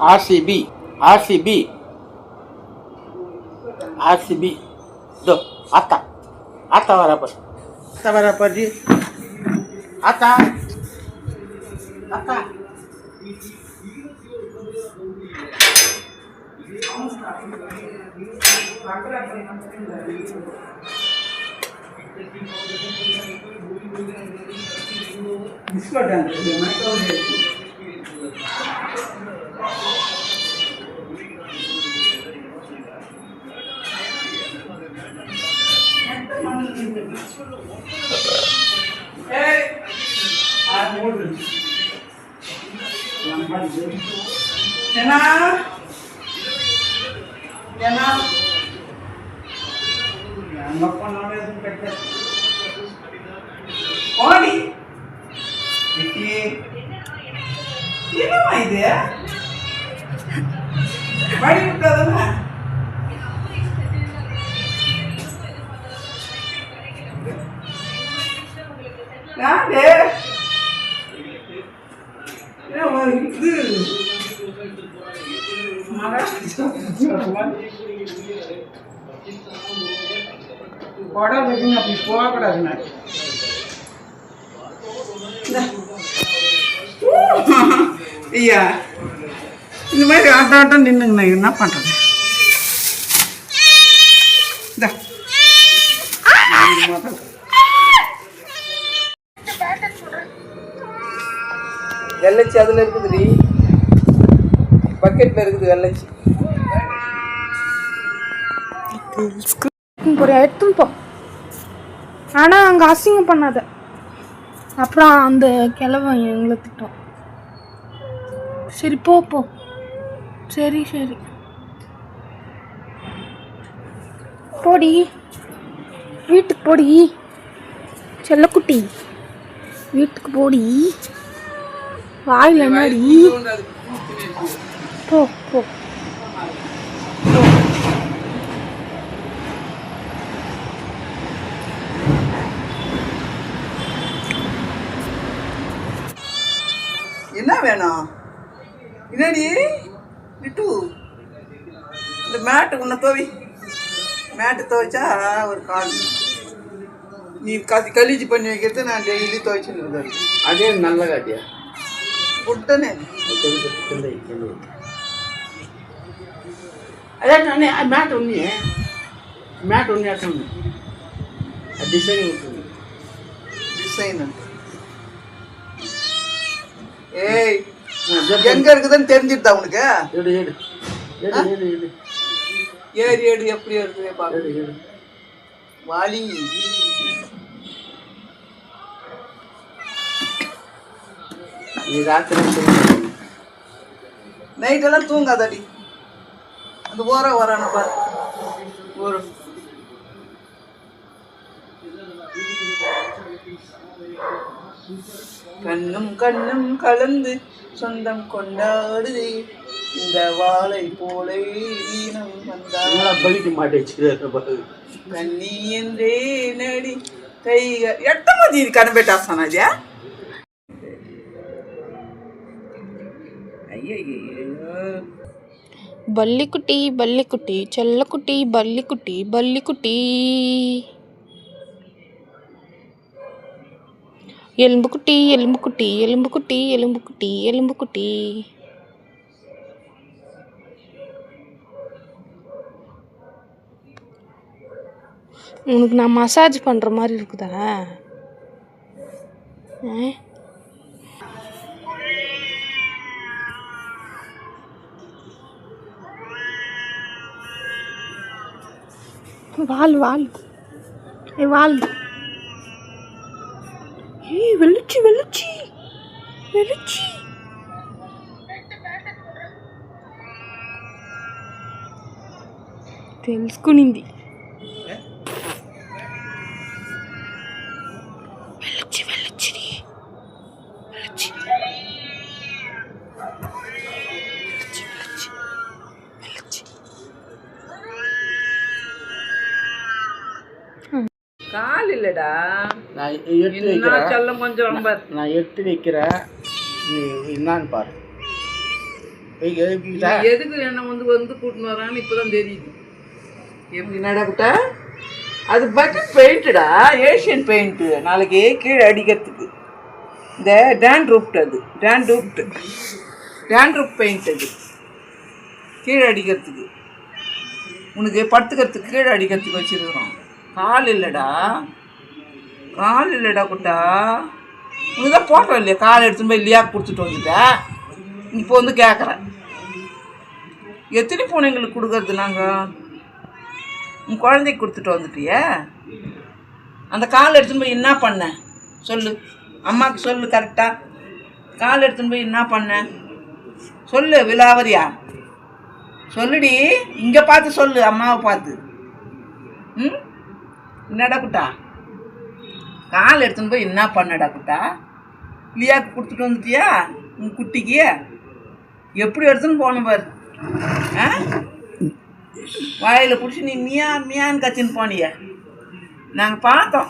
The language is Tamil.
ஆர்சிபி ஆர்சிபி ஆர்சிபி दो आता आता बराबर जी आता आता அப்படி போகக்கூடாதுண்ணா ஐயா இந்த மாதிரி ஆட்டம் ஆட்டம் நின்றுங்கண்ணா என்ன பண்ணுறது வெள்ளச்சி அதில் இருக்குதுடி பக்கெட்டில் இருக்குது வெள்ளச்சி எடுத்துன்னு போ ஆனால் அங்கே அசிங்கம் பண்ணாத அப்புறம் அந்த கிழவன் எங்களை திட்டம் சரி போ போ சரி சரி போடி வீட்டுக்கு போடி செல்லக்குட்டி வீட்டுக்கு போடி வாயில் என்னடி போ போ என்ன வேணும் என்னடி விட்டு இந்த மேட்டு உன்னை துவை மேட்டு துவைச்சா ஒரு கால் நீ கழிச்சு பண்ணி வைக்கிறது நான் டெய்லி துவைச்சுன்னு அதே நல்ல காட்டியா புட்டனே అదే మ్యాట్ ఉంది అట్లా ఉంది డిజైన్ ఉంటుంది డిజైన్ అంటే ஏய் எங்க இருக்குதுன்னு தெரிஞ்சிருந்தா உனக்கு ஏறி ஏடு எப்படி இருக்குது பாரு வாலி ராத்திரி நைட்டெல்லாம் தூங்காதடி அந்த ஓரம் வரான பாரு ஒரு கண்ணும் கண்ணும் கலந்து சொந்தம் கொண்டாடுது இந்த வாழை போலை வீணம் வந்தால் பலிக்க மாட்டேன் கண்ணி என்றே நடி கைக எட்டமதி கனபெட்டாசனாஜா ஐயோ பல்லிக்குட்டி பல்லிக்குட்டி செல்லக்குட்டி பல்லிக்குட்டி பல்லிக்குட்டி எலும்புக்குட்டி எலும்புக்குட்டி எலும்புக்குட்டி எலும்புக்குட்டி எலும்புக்குட்டி உனக்கு நான் மசாஜ் பண்ணுற மாதிரி இருக்குதா வால் வால் வால் వెళ్ళొచ్చి వెళ్ళొచ్చి వెళ్ళొచ్చి తెలుసుకునింది వెళ్ళొచ్చి వెళ్ళొచ్చి వెళ్ళొచ్చి கால் இல்லடா நான் எடுத்து வைக்கிறேன் நீ என்னான்னு பாரு எதுக்கு என்ன வந்து கூட்டின்னு வரான்னு இப்போதான் தெரியுது. எப்படி நடக்குட்டா? அது பட்டன் பெயிண்ட்டுடா, ஏஷியன் பெயிண்ட்டு. நாளைக்கு கீழே அடிக்கிறதுக்கு இந்த டேண்ட்ரூஃப்ட், அது டேண்ட்ரூஃப் பெயிண்ட். அது கீழே அடிக்கிறதுக்கு, உனக்கு படுத்துக்கிறதுக்கு கீழே அடிக்கிறதுக்கு வச்சுருக்குறோம். கால் இல்லைடா குட்டா. உனக்கு தான் போட்டோம் இல்லையா? கால் எடுத்துன்னு போய் இல்லையா கொடுத்துட்டு வந்துட்டேன். இப்போ வந்து கேட்குறேன், எத்தனை பூனைங்களுக்கு கொடுக்கறது நாங்கள்? உன் குழந்தைக்கு கொடுத்துட்டு வந்துட்டியா? அந்த கால் எடுத்துன்னு போய் என்ன பண்ண சொல்லு, அம்மாவுக்கு சொல்லு. கரெக்டாக கால் எடுத்துன்னு போய் என்ன பண்ண சொல்லு. விலாவரியா சொல்லுடி, இங்கே பார்த்து சொல்லு, அம்மாவை பார்த்து. என்னடா குட்டா? கால் எடுத்துன்னு போய் என்ன பண்ணடா குட்டா? லியாவுக்கு கொடுத்துட்டு வந்துட்டியா? உன் குட்டிக்கு எப்படி எடுத்துன்னு போகணும் பாரு. வாயில் பிடிச்சி நீ மியான்னு கத்தின்னு போனிய, நாங்கள் பார்த்தோம்.